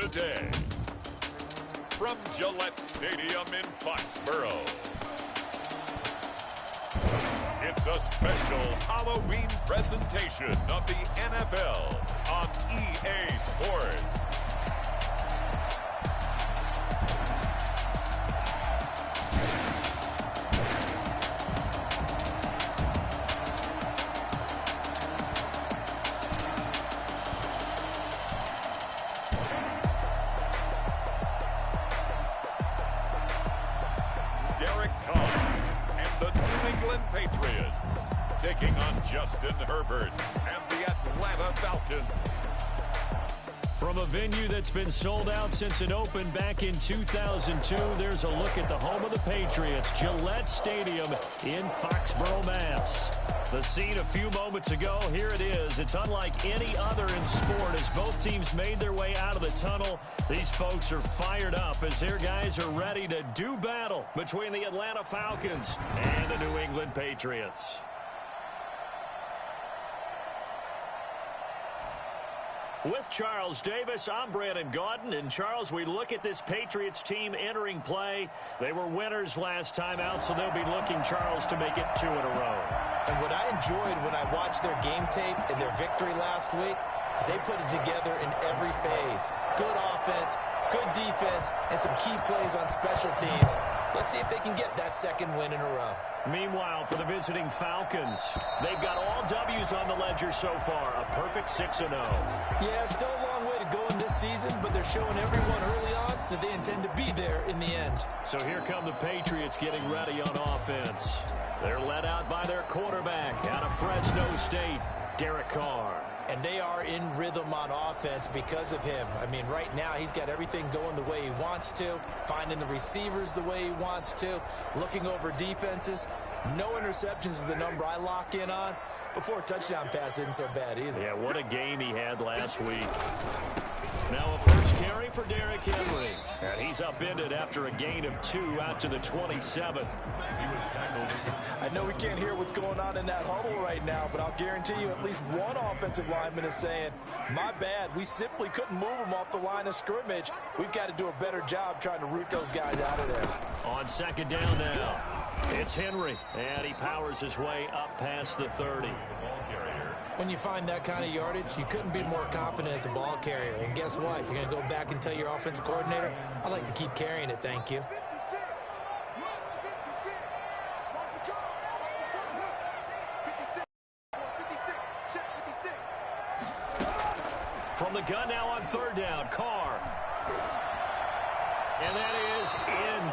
today. From Gillette Stadium in Foxborough, it's a special Halloween presentation of the NFL on EA Sports. Patriots taking on Justin Herbert and the Atlanta Falcons. From a venue that's been sold out since it opened back in 2002, there's a look at the home of the Patriots, Gillette Stadium in Foxborough, Mass. The scene a few moments ago, here it is. It's unlike any other in sport as both teams made their way out of the tunnel. These folks are fired up as their guys are ready to do battle between the Atlanta Falcons and the New England Patriots. With Charles Davis, I'm Brandon Gaudin. And, Charles, we look at this Patriots team entering play. They were winners last time out, so they'll be looking, Charles, to make it 2 in a row. And what I enjoyed when I watched their game tape and their victory last week is they put it together in every phase. Good offense, good defense, and some key plays on special teams. Let's see if they can get that second win in a row. Meanwhile, for the visiting Falcons, they've got all W's on the ledger so far, a perfect 6-0. Yeah, still a long way to go in this season, but they're showing everyone early on that they intend to be there in the end. So here come the Patriots getting ready on offense. They're led out by their quarterback out of Fresno State, Derek Carr. And they are in rhythm on offense because of him. I mean, right now, he's got everything going the way he wants to, finding the receivers the way he wants to, looking over defenses. No interceptions is the number I lock in on. Before a touchdown pass isn't so bad either. Yeah, what a game he had last week. Now a first carry for Derrick Henry. And he's upended after a gain of 2 out to the 27. He was tackled. I know we can't hear what's going on in that huddle right now, but I'll guarantee you at least one offensive lineman is saying, my bad, we simply couldn't move them off the line of scrimmage. We've got to do a better job trying to root those guys out of there. On second down now, it's Henry, and he powers his way up past the 30. When you find that kind of yardage, you couldn't be more confident as a ball carrier. And guess what? You're going to go back and tell your offensive coordinator, I'd like to keep carrying it, thank you. From the gun now on third down, Carr. And that is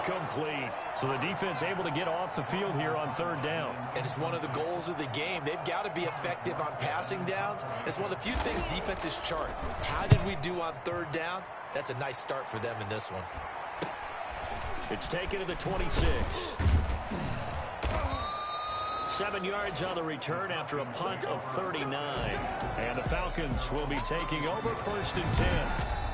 incomplete. So the defense able to get off the field here on third down. And it's one of the goals of the game. They've got to be effective on passing downs. It's one of the few things defenses chart. How did we do on third down? That's a nice start for them in this one. It's taken to the 26. 7 yards on the return after a punt of 39. And the Falcons will be taking over first and 10.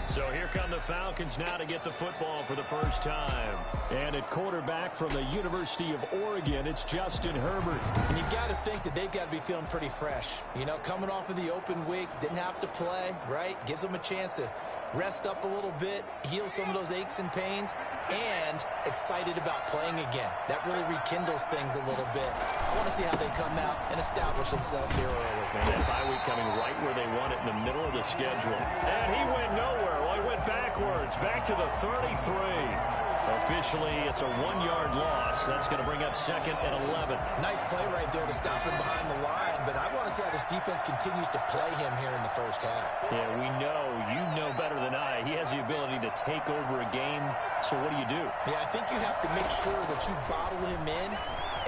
So here come the Falcons now to get the football for the first time. And at quarterback from the University of Oregon, it's Justin Herbert. And you've got to think that they've got to be feeling pretty fresh. You know, coming off of the open week, didn't have to play, right? Gives them a chance to rest up a little bit, heal some of those aches and pains, and excited about playing again. That really rekindles things a little bit. I want to see how they come out and establish themselves here early. And that bye week coming right where they want it in the middle of the schedule. And he went nowhere. Well, he went backwards, back to the 33. Officially, it's a 1-yard loss. That's going to bring up second and 11. Nice play right there to stop him behind the line, but I want to see how this defense continues to play him here in the first half. Yeah, we know, you know better than I, he has the ability to take over a game, so what do? Yeah, I think you have to make sure that you bottle him in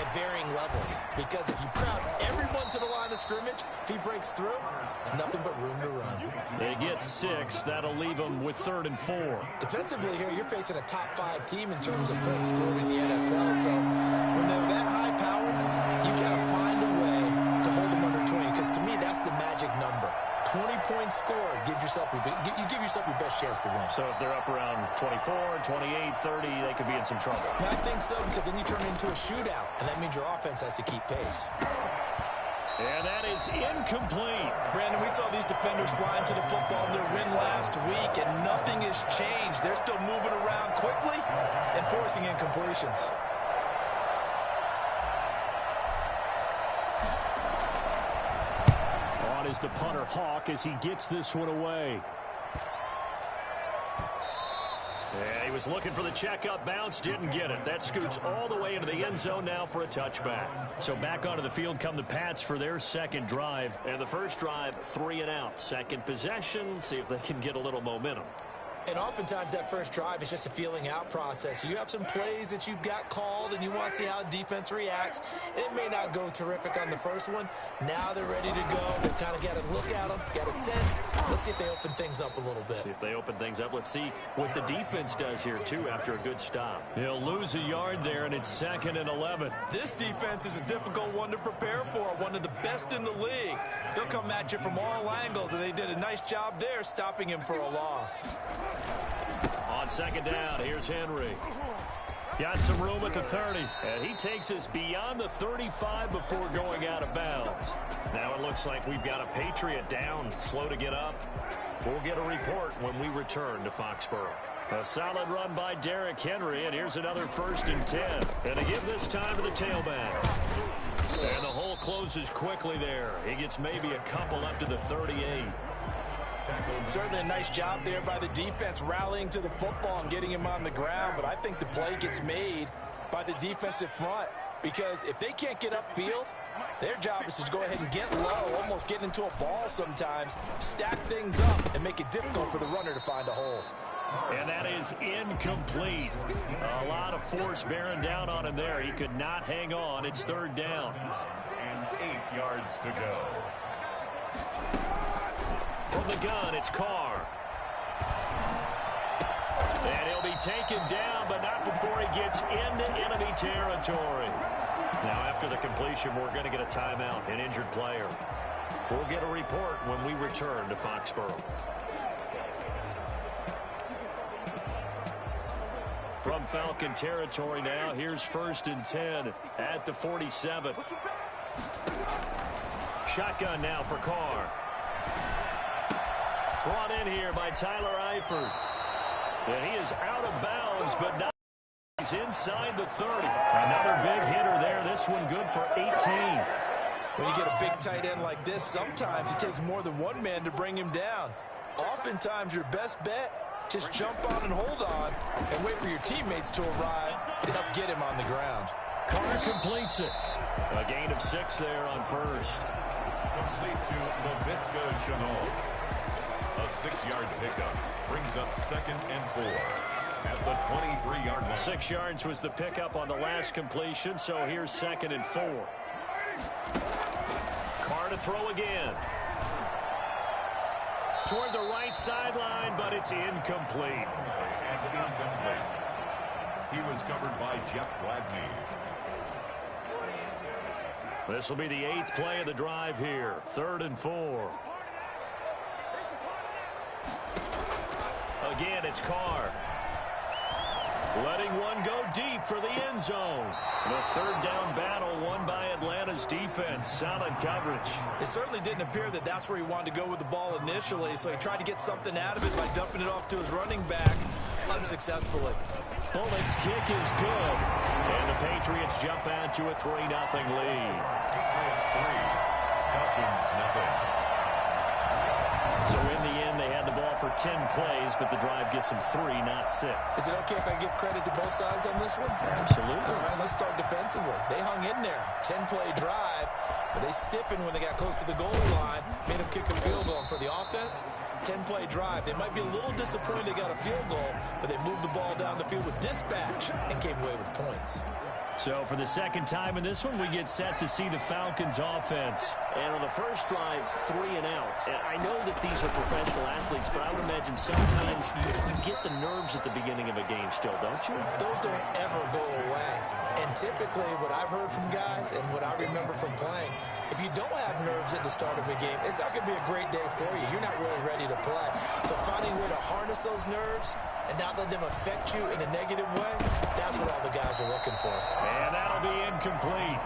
at varying levels, because if you crowd everyone to the line of scrimmage, if he breaks through, there's nothing but room to run. They get 6. That'll leave them with 3rd and 4. Defensively here, you're facing a top 5 team in terms of points scored in the NFL, so when they're that high powered, you got to find a way to hold them under 20, because to me, that's the magic number. 20-point score, you give yourself your best chance to win. So if they're up around 24, 28, 30, they could be in some trouble. I think so, because then you turn it into a shootout, and that means your offense has to keep pace. And that is incomplete. Brandon, we saw these defenders flying to the football in their win last week, and nothing has changed. They're still moving around quickly and forcing incompletions. On is the punter Hawk as he gets this one away. Yeah, he was looking for the checkup bounce, didn't get it. That scoots all the way into the end zone now for a touchback. So back onto the field come the Pats for their second drive. And the first drive, 3 and out. Second possession, see if they can get a little momentum. And oftentimes that first drive is just a feeling out process. You have some plays that you've got called and you want to see how the defense reacts. It may not go terrific on the first one. Now they're ready to go. They've kind of got to look at them, got a sense. Let's see if they open things up a little bit. See if they open things up. Let's see what the defense does here, too, after a good stop. He'll lose a yard there, and it's 2nd and 11. This defense is a difficult one to prepare for, one of the best in the league. They'll come at you from all angles, and they did a nice job there stopping him for a loss. On second down, here's Henry. Got some room at the 30, and he takes us beyond the 35 before going out of bounds. Now it looks like we've got a Patriot down, slow to get up. We'll get a report when we return to Foxborough. A solid run by Derrick Henry, and here's another 1st and 10. And to give this time to the tailback. And the hole closes quickly there. He gets maybe a couple up to the 38. Certainly a nice job there by the defense rallying to the football and getting him on the ground, but I think the play gets made by the defensive front because if they can't get upfield, their job is to go ahead and get low, almost get into a ball sometimes, stack things up, and make it difficult for the runner to find a hole. And that is incomplete. A lot of force bearing down on him there. He could not hang on. It's 3rd down. And 8 yards to go. From the gun, it's Carr. And he'll be taken down, but not before he gets into enemy territory. Now, after the completion, we're going to get a timeout, an injured player. We'll get a report when we return to Foxborough. From Falcon territory now, here's 1st and 10 at the 47. Shotgun now for Carr. Brought in here by Tyler Eifert. And he is out of bounds, but not. He's inside the 30. Another big hitter there. This one good for 18. When you get a big tight end like this, sometimes it takes more than one man to bring him down. Oftentimes, your best bet, just jump on and hold on and wait for your teammates to arrive to help get him on the ground. Carr completes it. A gain of 6 there on 1st. Complete to LaVisca Chenault. A 6-yard pickup brings up 2nd and 4 at the 23-yard line. 6 yards was the pickup on the last completion, so here's 2nd and 4. Carr to throw again. Toward the right sideline, but it's incomplete. And incomplete. He was covered by Jeff Gladney. This will be the 8th play of the drive here. 3rd and 4. Again, it's Carr. Letting one go deep for the end zone. The 3rd down battle won by Atlanta's defense. Solid coverage. It certainly didn't appear that that's where he wanted to go with the ball initially, so he tried to get something out of it by dumping it off to his running back unsuccessfully. Bullock's kick is good. And the Patriots jump out to a 3-0 lead. Patriots 3, Falcons 0. So in the end, they had the ball for 10 plays, but the drive gets them 3, not 6. Is it okay if I give credit to both sides on this one? Absolutely. All right, let's start defensively. They hung in there. 10-play drive, but they stiffened when they got close to the goal line, made them kick a field goal. And for the offense, 10-play drive. They might be a little disappointed they got a field goal, but they moved the ball down the field with dispatch and came away with points. So for the second time in this one, we get set to see the Falcons offense. And on the first drive, 3 and out. And I know that these are professional athletes, but I would imagine sometimes you get the nerves at the beginning of a game still, don't you? Those don't ever go away. And typically what I've heard from guys and what I remember from playing, if you don't have nerves at the start of a game, it's not going to be a great day for you. You're not really ready to play. So finding a way to harness those nerves and not let them affect you in a negative way, that's what all the guys are looking for. And that'll be incomplete.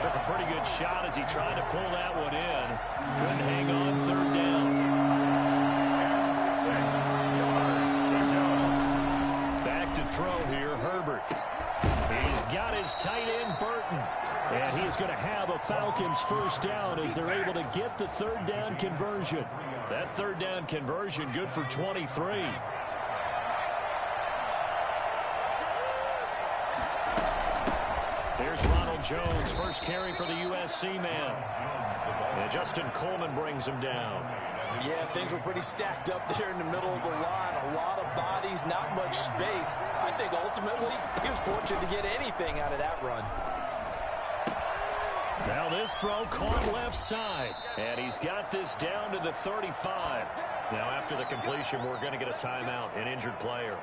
Took a pretty good shot as he tried to pull that one in. Couldn't hang on, third down. Back to throw here, Herbert. He's got his tight end, Burton. And he's going to have a Falcons first down as they're able to get the third down conversion. That third down conversion good for 23. Here's Ronald Jones, first carry for the USC man. And Justin Coleman brings him down. Yeah, things were pretty stacked up there in the middle of the line. A lot of bodies, not much space. I think ultimately he was fortunate to get anything out of that run. Now this throw caught left side. And he's got this down to the 35. Now after the completion, we're going to get a timeout, an injured player.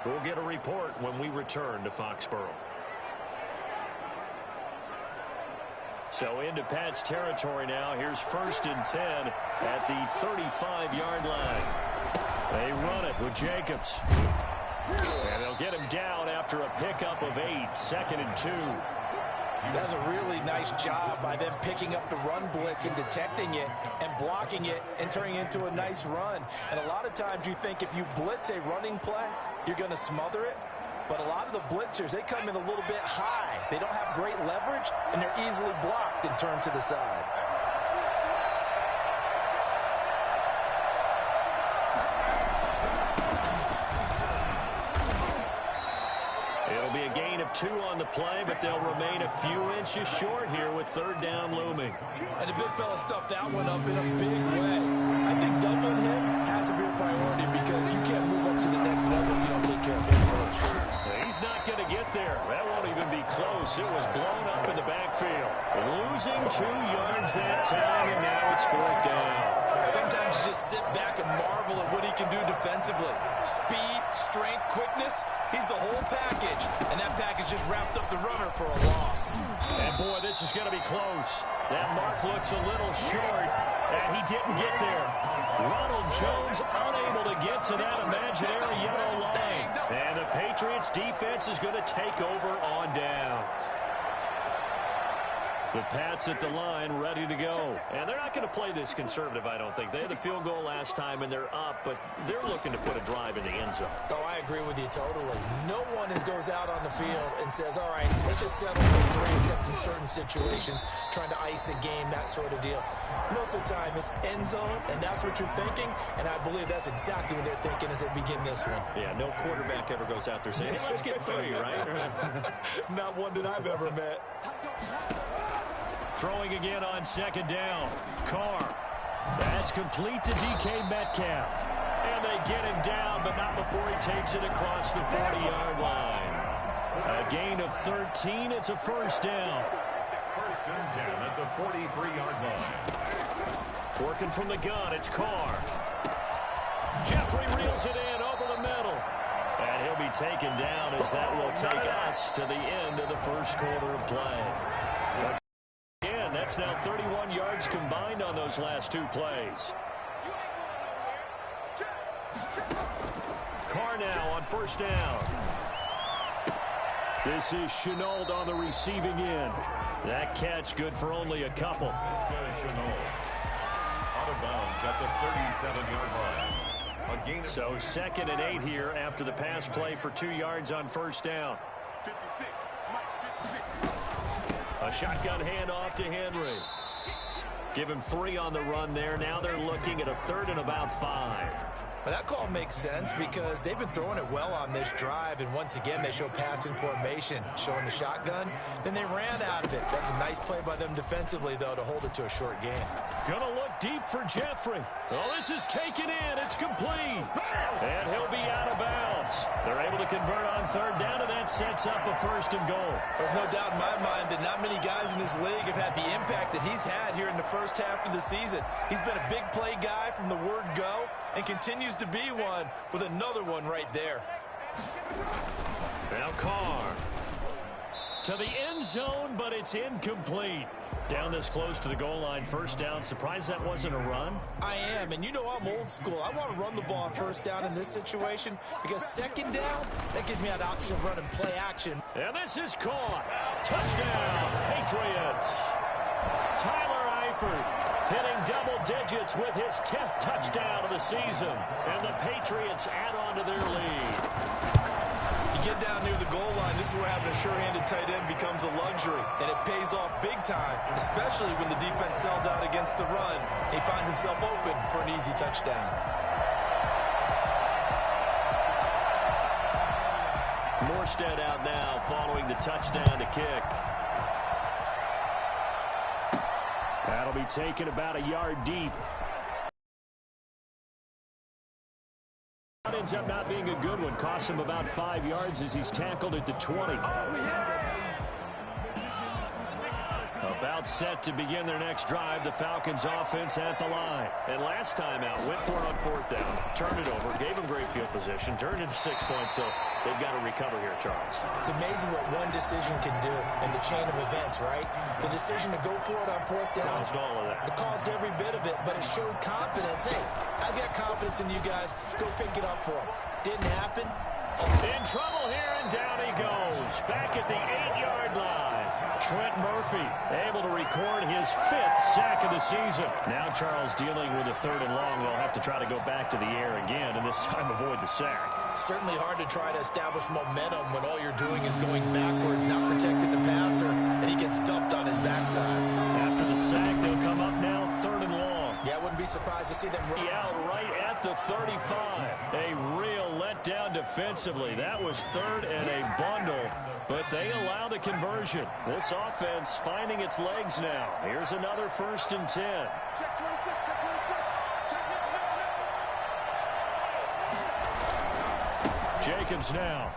We'll get a report when we return to Foxborough. So into Pat's territory now. Here's 1st and 10 at the 35-yard line. They run it with Jacobs. And they'll get him down after a pickup of 8, 2nd and 2. That's a really nice job by them picking up the run blitz and detecting it and blocking it and turning it into a nice run. And a lot of times you think if you blitz a running play, you're going to smother it. But a lot of the blitzers, they come in a little bit high. They don't have great leverage, and they're easily blocked and turned to the side. It'll be a gain of 2 on the play, but they'll remain a few inches short here with third down looming. And the big fella stuffed that one up in a big way. I think doubling him has to be a priority because you can't move up to the next level if you don't take care of him first. He's not going to get there. That won't even be close. It was blown up in the backfield. Losing 2 yards that time, and now it's 4th down. Sometimes you just sit back and marvel at what he can do defensively. Speed, strength, quickness, he's the whole package. And that package just wrapped up the runner for a loss. And boy, this is going to be close. That mark looks a little short, and he didn't get there. Ronald Jones unable to get to that imaginary yellow line. And the Patriots defense is going to take over on down. The Pats at the line, ready to go. And they're not going to play this conservative, I don't think. They had the field goal last time, and they're up, but they're looking to put a drive in the end zone. Oh, I agree with you totally. No one goes out on the field and says, all right, let's just settle for 3, except in certain situations, trying to ice a game, that sort of deal. Most of the time, it's end zone, and that's what you're thinking, and I believe that's exactly what they're thinking as they begin this one. Yeah, no quarterback ever goes out there saying, hey, let's get 3, right? Not one that I've ever met. Throwing again on 2nd down. Carr. That's complete to DK Metcalf. And they get him down, but not before he takes it across the 40-yard line. A gain of 13. It's a first down. 1st and 10 at the 43-yard line. Working from the gun, it's Carr. Jeffrey reels it in over the middle. And he'll be taken down as that will take us to the end of the first quarter of play. That's now 31 yards combined on those last 2 plays. Carr now on 1st down. This is Chenault on the receiving end. That catch good for only a couple. Chenault out of bounds at the 37-yard line. So 2nd and 8 here after the pass play for 2 yards on 1st down. A shotgun handoff to Henry. Give him 3 on the run there. Now they're looking at a 3rd and about 5. Well, that call makes sense because they've been throwing it well on this drive, and once again they show passing formation, showing the shotgun. Then they ran out of it. That's a nice play by them defensively, though, to hold it to a short game. Gonna look deep for Jeffrey. Oh, this is taken in. It's complete. And he'll be out of bounds. They're able to convert on 3rd down, and that sets up a 1st and goal. There's no doubt in my mind that not many guys in this league have had the impact that he's had here in the first half of the season. He's been a big play guy from the word go and continues to be one with another one right there. Now Carr to the end zone, but it's incomplete. Down this close to the goal line, 1st down. Surprised that wasn't a run? I am, and you know I'm old school. I want to run the ball on 1st down in this situation because 2nd down, that gives me an option of running play action. And this is caught. Touchdown, Patriots. Tyler Eifert hitting double digits with his 10th touchdown of the season. And the Patriots add on to their lead. You get down near the goal line, this is where having a sure-handed tight end becomes a luxury. And it pays off big time, especially when the defense sells out against the run. He finds himself open for an easy touchdown. Morstead out now following the touchdown to kick. That'll be taken about a yard deep. That ends up not being a good one. Cost him about 5 yards as he's tackled at the 20. About set to begin their next drive. The Falcons offense at the line. And last time out, went for it on 4th down. Turned it over. Gave them great field position. Turned into 6 points. So they've got to recover here, Charles. It's amazing what one decision can do in the chain of events, right? The decision to go for it on 4th down. Caused all of that. It caused every bit of it, but it showed confidence. Hey, I've got confidence in you guys. Go pick it up for them. Didn't happen. In trouble here, and down he goes. Back at the 8-yard line. Trent Murphy able to record his 5th sack of the season. Now Charles dealing with a 3rd and long. They'll have to try to go back to the air again, and this time avoid the sack. Certainly hard to try to establish momentum when all you're doing is going backwards, not protecting the passer, and he gets dumped on his backside. After the sack, they'll come up now 3rd and long. Yeah, I wouldn't be surprised to see them run out right at the 35. A real letdown defensively. That was 3rd and a bundle, but they allow the conversion. This offense finding its legs now. Here's another 1st and 10. Jacobs now.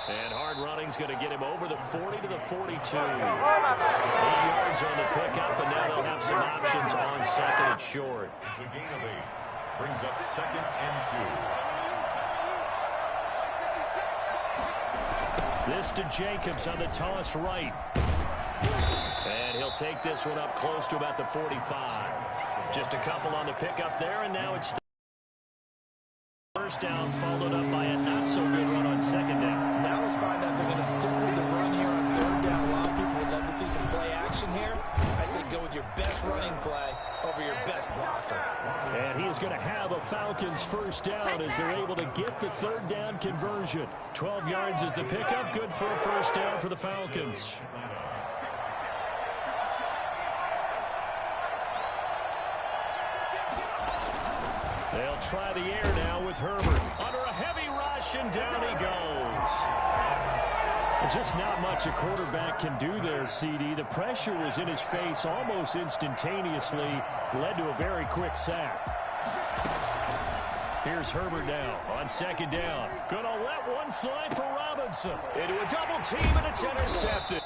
And hard running's going to get him over the 40 to the 42. 8 yards on the pickup, and now they'll have some options on 2nd and short. It's a gain of 8. Brings up 2nd and 2. This to Jacobs on the toss right. And he'll take this one up close to about the 45. Just a couple on the pickup there, and now it's 1st down, followed up by a not-so-good run on 2nd down. Now let's find out they're going to stick with the run here on 3rd down. A lot of people would love to see some play action here. I say go with your best running play over your best blocker. And he is going to have a Falcons 1st down as they're able to get the 3rd down conversion. 12 yards is the pickup. Good for a 1st down for the Falcons. They'll try the air now with Herbert. Under a heavy rush, and down he goes. Just not much a quarterback can do there, CD. The pressure was in his face almost instantaneously. Led to a very quick sack. Here's Herbert now on 2nd down. Gonna let one fly for Robinson. Into a double team, and it's intercepted.